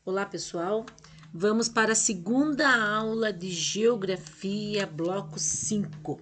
Olá, pessoal. Vamos para a segunda aula de Geografia, bloco 5.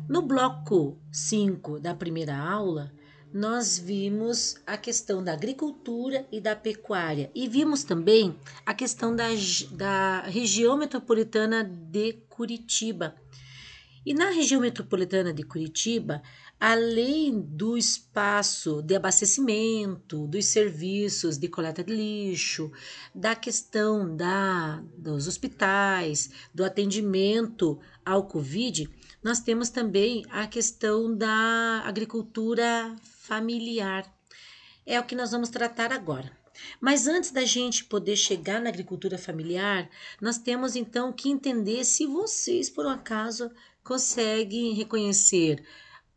No bloco 5 da primeira aula, nós vimos a questão da agricultura e da pecuária e vimos também a questão da região metropolitana de Curitiba. E na região metropolitana de Curitiba, além do espaço de abastecimento, dos serviços de coleta de lixo, da questão dos hospitais, do atendimento ao Covid, nós temos também a questão da agricultura familiar. É o que nós vamos tratar agora. Mas antes da gente poder chegar na agricultura familiar, nós temos então que entender se vocês, por um acaso, conseguem reconhecer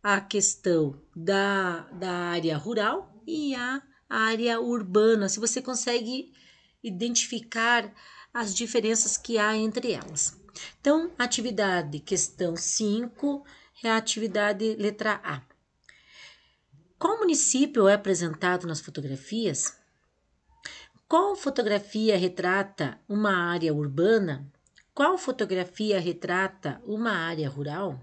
a questão da área rural e a área urbana, se você consegue identificar as diferenças que há entre elas. Então, atividade questão 5 é a atividade letra A. Qual município é apresentado nas fotografias? Qual fotografia retrata uma área urbana? Qual fotografia retrata uma área rural?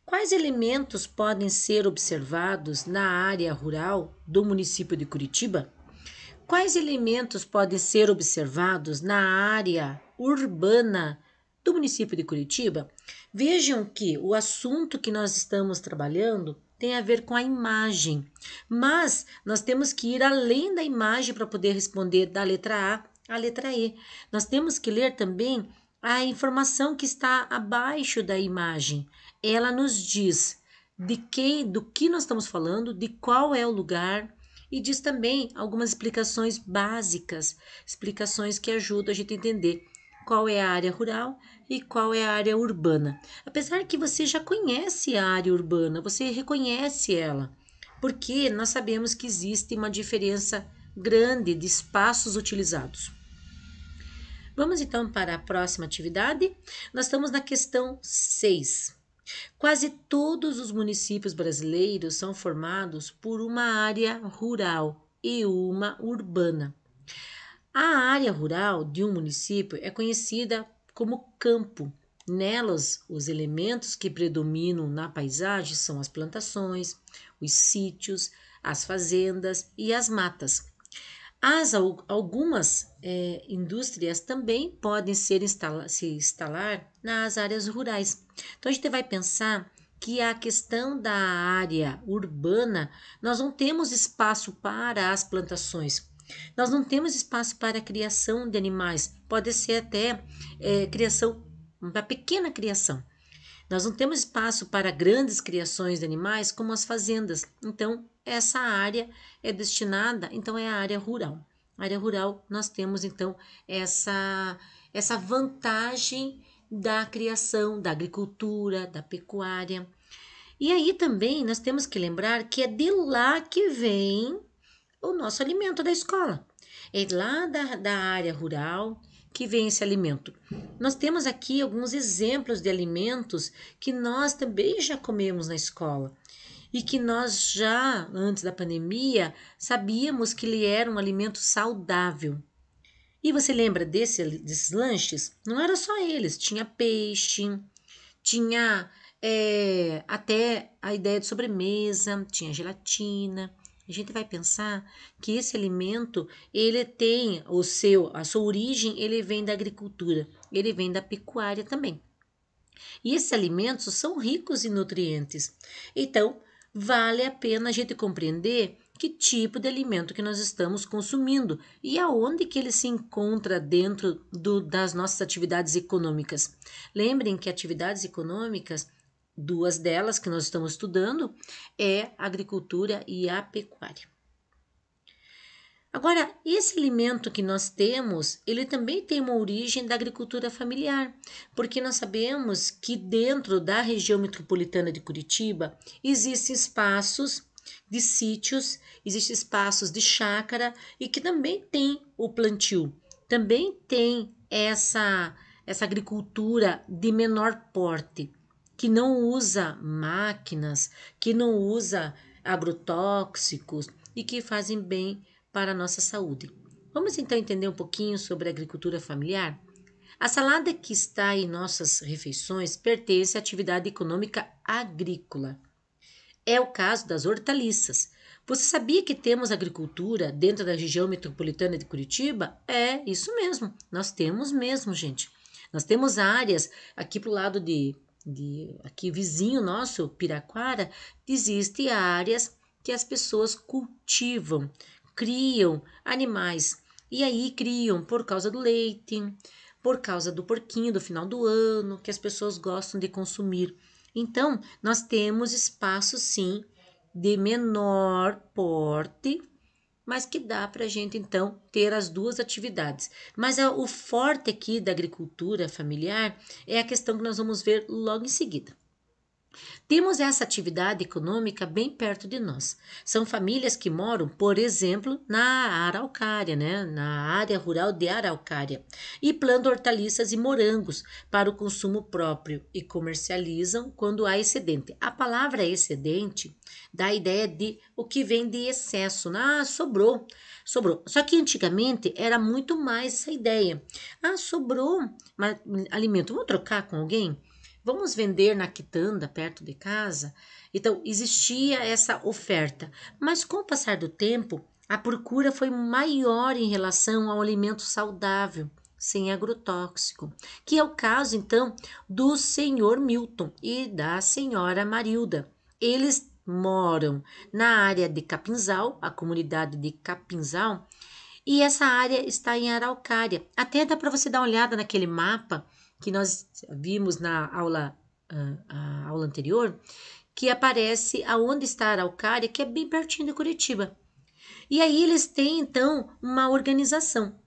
Quais elementos podem ser observados na área rural do município de Curitiba? Quais elementos podem ser observados na área urbana do município de Curitiba? Vejam que o assunto que nós estamos trabalhando tem a ver com a imagem, mas nós temos que ir além da imagem para poder responder da letra A à letra E. Nós temos que ler também a informação que está abaixo da imagem. Ela nos diz do que nós estamos falando, de qual é o lugar, e diz também algumas explicações básicas, explicações que ajudam a gente a entender qual é a área rural e qual é a área urbana. Apesar que você já conhece a área urbana, você reconhece ela, porque nós sabemos que existe uma diferença grande de espaços utilizados. Vamos então para a próxima atividade. Nós estamos na questão 6. Quase todos os municípios brasileiros são formados por uma área rural e uma urbana. A área rural de um município é conhecida como campo. Nelas, os elementos que predominam na paisagem são as plantações, os sítios, as fazendas e as matas. Algumas indústrias também podem se instalar nas áreas rurais. Então, a gente vai pensar que a questão da área urbana, nós não temos espaço para as plantações. Nós não temos espaço para a criação de animais. Pode ser até uma pequena criação. Nós não temos espaço para grandes criações de animais como as fazendas. Então, essa área é destinada, então é a área rural. Na área rural, nós temos então essa vantagem da criação, da agricultura, da pecuária. E aí também nós temos que lembrar que é de lá que vem o nosso alimento da escola. É lá da área rural que vem esse alimento. Nós temos aqui alguns exemplos de alimentos que nós também já comemos na escola e que nós já, antes da pandemia, sabíamos que ele era um alimento saudável. E você lembra desses lanches? Não era só eles, tinha peixe, tinha até a ideia de sobremesa, tinha gelatina. A gente vai pensar que esse alimento, ele tem a sua origem, ele vem da agricultura, ele vem da pecuária também. E esses alimentos são ricos em nutrientes. Então, vale a pena a gente compreender que tipo de alimento que nós estamos consumindo e aonde que ele se encontra dentro das nossas atividades econômicas. Lembrem que atividades econômicas, duas delas que nós estamos estudando, é a agricultura e a pecuária. Agora, esse alimento que nós temos, ele também tem uma origem da agricultura familiar, porque nós sabemos que dentro da região metropolitana de Curitiba existem espaços de sítios, existem espaços de chácara e que também tem o plantio, também tem essa agricultura de menor porte, que não usa máquinas, que não usa agrotóxicos e que fazem bem para a nossa saúde. Vamos então entender um pouquinho sobre a agricultura familiar? A salada que está em nossas refeições pertence à atividade econômica agrícola. É o caso das hortaliças. Você sabia que temos agricultura dentro da região metropolitana de Curitiba? É, isso mesmo. Nós temos mesmo, gente. Nós temos áreas aqui pro lado de aqui vizinho nosso, Piraquara, existem áreas que as pessoas cultivam, criam animais. E aí criam por causa do leite, por causa do porquinho do final do ano, que as pessoas gostam de consumir. Então, nós temos espaço, sim, de menor porte, mas que dá para a gente, então, ter as duas atividades. Mas o forte aqui da agricultura familiar é a questão que nós vamos ver logo em seguida. Temos essa atividade econômica bem perto de nós. São famílias que moram, por exemplo, na Araucária, né? Na área rural de Araucária, e plantam hortaliças e morangos para o consumo próprio e comercializam quando há excedente. A palavra excedente dá a ideia de o que vem de excesso. Ah, sobrou. Sobrou. Só que antigamente era muito mais essa ideia. Ah, sobrou alimento. Vamos trocar com alguém? Vamos vender na quitanda perto de casa? Então, existia essa oferta, mas com o passar do tempo, a procura foi maior em relação ao alimento saudável, sem agrotóxico, que é o caso, então, do senhor Milton e da senhora Marilda. Eles moram na área de Capinzal, a comunidade de Capinzal, e essa área está em Araucária. Até dá para você dar uma olhada naquele mapa que nós vimos na aula, a aula anterior, que aparece aonde está a Araucária, que é bem pertinho de Curitiba. E aí eles têm, então, uma organização.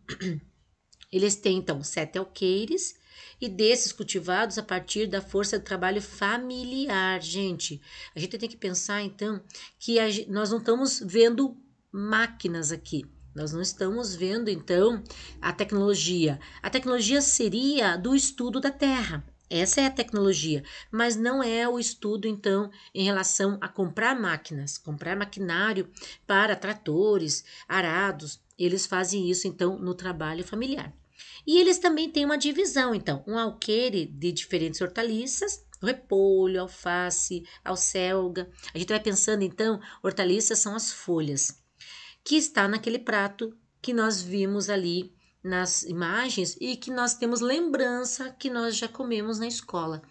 Eles têm, então, 7 alqueires e desses cultivados a partir da força de trabalho familiar, gente. A gente tem que pensar, então, que nós não estamos vendo máquinas aqui. Nós não estamos vendo, então, a tecnologia. A tecnologia seria do estudo da Terra. Essa é a tecnologia, mas não é o estudo, então, em relação a comprar máquinas, comprar maquinário para tratores, arados. Eles fazem isso, então, no trabalho familiar. E eles também têm uma divisão, então, um alqueire de diferentes hortaliças, repolho, alface, alcelga. A gente vai pensando, então, hortaliças são as folhas que está naquele prato que nós vimos ali nas imagens e que nós temos lembrança que nós já comemos na escola.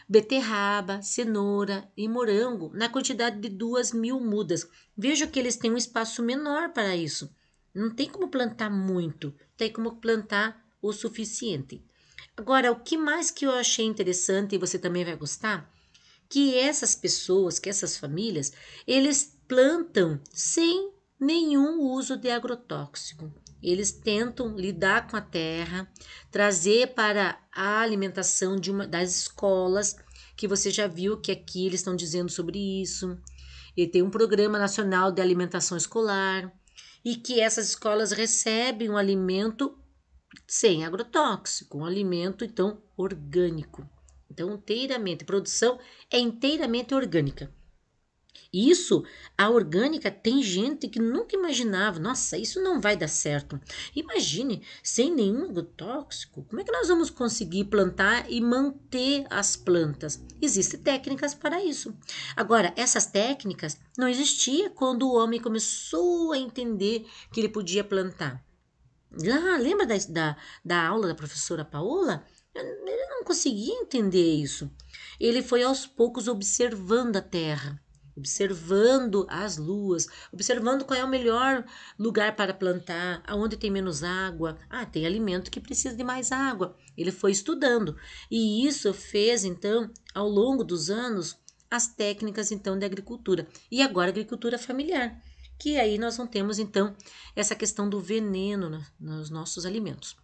Beterraba, cenoura e morango na quantidade de 2.000 mudas. Veja que eles têm um espaço menor para isso. Não tem como plantar muito, tem como plantar o suficiente. Agora, o que mais que eu achei interessante e você também vai gostar? Que essas pessoas, que essas famílias, eles plantam sem nenhum uso de agrotóxico. Eles tentam lidar com a terra, trazer para a alimentação das escolas, que você já viu que aqui eles estão dizendo sobre isso. E tem um programa nacional de alimentação escolar e que essas escolas recebem um alimento sem agrotóxico, um alimento então orgânico. Então, inteiramente, a produção é inteiramente orgânica. Isso, a orgânica, tem gente que nunca imaginava, nossa, isso não vai dar certo. Imagine, sem nenhum agrotóxico, como é que nós vamos conseguir plantar e manter as plantas? Existem técnicas para isso. Agora, essas técnicas não existiam quando o homem começou a entender que ele podia plantar. Lá, lembra da aula da professora Paola? Ele não conseguia entender isso. Ele foi aos poucos observando a terra, observando as luas, observando qual é o melhor lugar para plantar, aonde tem menos água. Ah, tem alimento que precisa de mais água. Ele foi estudando. E isso fez, então, ao longo dos anos, as técnicas, então, de agricultura. E agora, agricultura familiar, que aí nós não temos, então, essa questão do veneno nos nossos alimentos.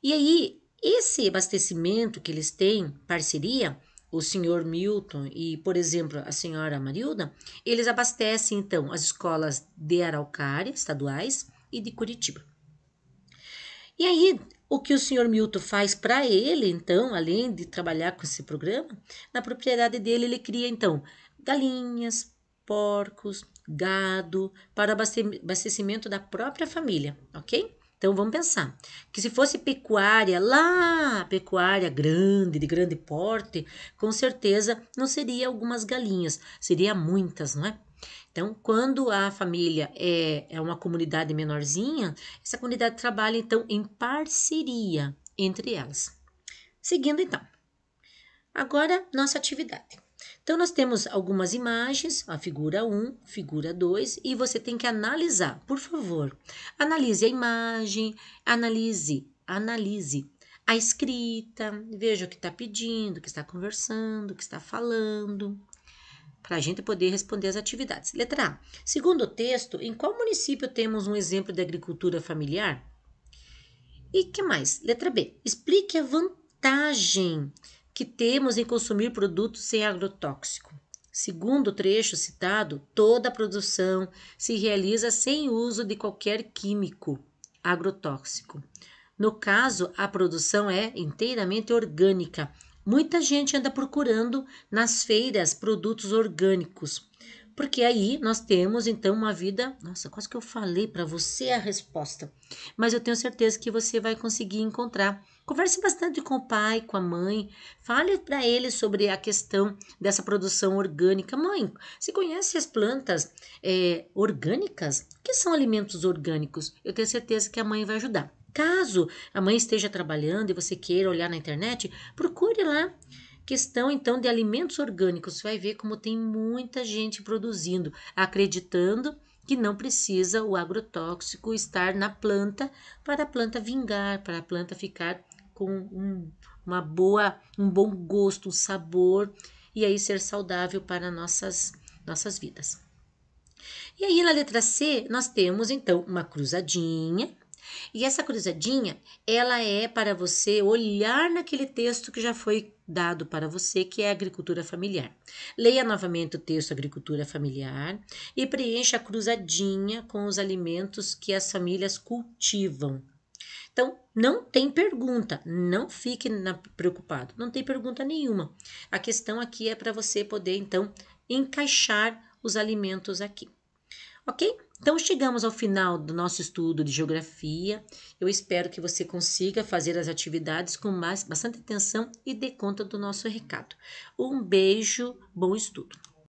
E aí, esse abastecimento que eles têm, parceria, o senhor Milton e, por exemplo, a senhora Marilda, eles abastecem, então, as escolas de Araucária, estaduais, e de Curitiba. E aí, o que o senhor Milton faz para ele, então, além de trabalhar com esse programa, na propriedade dele ele cria, então, galinhas, porcos, gado, para abastecimento da própria família, ok? Então vamos pensar que se fosse pecuária lá, pecuária grande, de grande porte, com certeza não seria algumas galinhas, seria muitas, não é? Então, quando a família é uma comunidade menorzinha, essa comunidade trabalha então em parceria entre elas. Seguindo então, agora nossa atividade. Então, nós temos algumas imagens, a figura 1, figura 2, e você tem que analisar, por favor. Analise a imagem, analise a escrita, veja o que está pedindo, o que está conversando, o que está falando, para a gente poder responder as atividades. Letra A. Segundo o texto, em qual município temos um exemplo de agricultura familiar? E que mais? Letra B. Explique a vantagem que temos em consumir produtos sem agrotóxico. Segundo o trecho citado, toda a produção se realiza sem uso de qualquer químico agrotóxico. No caso, a produção é inteiramente orgânica. Muita gente anda procurando nas feiras produtos orgânicos, porque aí nós temos então uma vida. Nossa, quase que eu falei para você a resposta, mas eu tenho certeza que você vai conseguir encontrar. Converse bastante com o pai, com a mãe, fale para eles sobre a questão dessa produção orgânica. Mãe, você conhece as plantas orgânicas? O que são alimentos orgânicos? Eu tenho certeza que a mãe vai ajudar. Caso a mãe esteja trabalhando e você queira olhar na internet, procure lá. Questão então de alimentos orgânicos, você vai ver como tem muita gente produzindo, acreditando que não precisa o agrotóxico estar na planta para a planta vingar, para a planta ficar com um bom gosto, um sabor e aí ser saudável para nossas vidas. E aí na letra C nós temos então uma cruzadinha. E essa cruzadinha, ela é para você olhar naquele texto que já foi dado para você, que é agricultura familiar. Leia novamente o texto agricultura familiar e preencha a cruzadinha com os alimentos que as famílias cultivam. Então, não tem pergunta, não fique preocupado, não tem pergunta nenhuma. A questão aqui é para você poder, então, encaixar os alimentos aqui. Ok? Então, chegamos ao final do nosso estudo de geografia. Eu espero que você consiga fazer as atividades com bastante atenção e dê conta do nosso recado. Um beijo, bom estudo!